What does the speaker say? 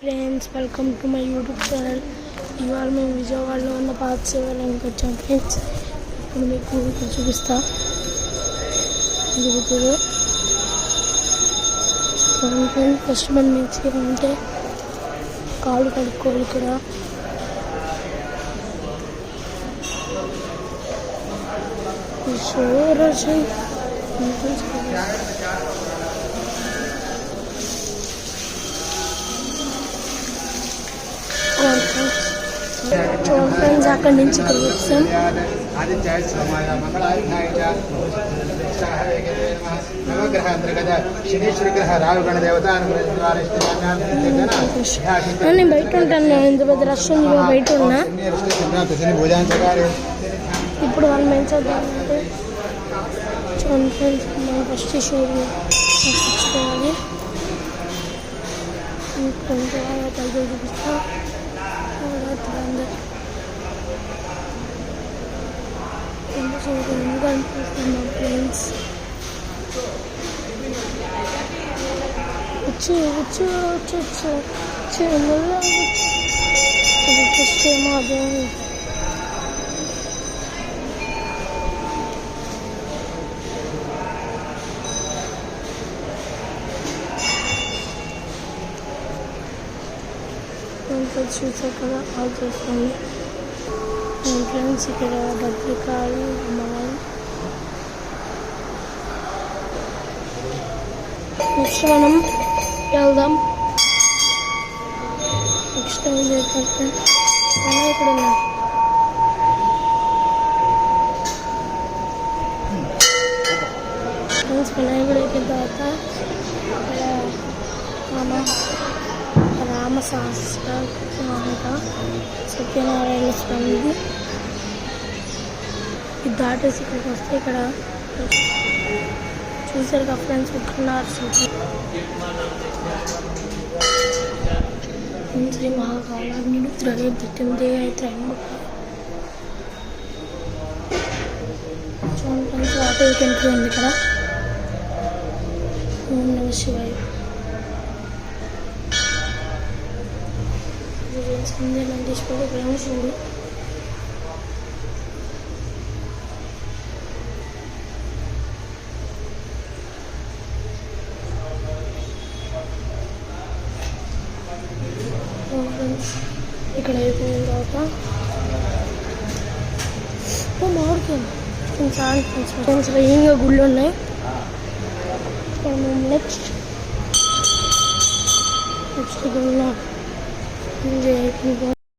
Friends, welcome to my YouTube channel. ఇవాళ మేము విజయవాడలో ఉన్న పాత సేవలకు వచ్చాం ఫ్రెండ్స్. ఇప్పుడు మీకు ఇక్కడ చూపిస్తా. ఫస్ట్ మనం చేయాలంటే కాళ్ళు కడుక్కోవాలి. ఇక్కడ ఫ్రెండ్స్ అక్కడి నుంచి ఇక్కడ వచ్చాం. నేను బయట ఉంటాను, ఇంత పెద్ద రష్ ఉంది, బయట ఉన్నా. ఇప్పుడు మనం ఏం చేద్దామంటే చూడండి ఫ్రెండ్స్, మనం ఫస్ట్ షూని తెచ్చుకోవాలి. కొంచెం చూపిస్తా. కనిపిస్తున్నాం ఫ్రెండ్స్. వచ్చి ఏమో అదే చూసారు కదా, కాల్ చేసుకోండి ఫ్రెండ్స్. ఇక్కడ బద్రికాయలు అమ్మవారు. నెక్స్ట్ మనం వెళ్దాం. నెక్స్ట్ ఏం చేద్దాం, ఇక్కడ ఉన్నాం. ఫ్రెండ్స్ వినాయకుడు అయిపోయిన తర్వాత ఇక్కడ రామశాస్త్ర సత్యనారాయణ స్వామిది. ఇది దాటేసి ఇక్కడికి వస్తే ఇక్కడ చూసారు కదా ఫ్రెండ్స్, ఉన్నారు శ్రీ మహాకాళాగ్ని త్రయం తిట్టింది అయితే చూడండి ఫ్రెండ్స్, వాటర్ ఎంట్రీ ఉంది ఇక్కడ. ఓం నమ శివాయ. సంధ్యనం తీసుకోవాలి ఫ్రెండ్స్. చూడు ఇక్కడ అయిపోయిన తర్వాత మామిడికాయ ఫ్రెండ్స్ రయ్యంగా గుళ్ళు ఉన్నాయి. నెక్స్ట్ గుళ్ళు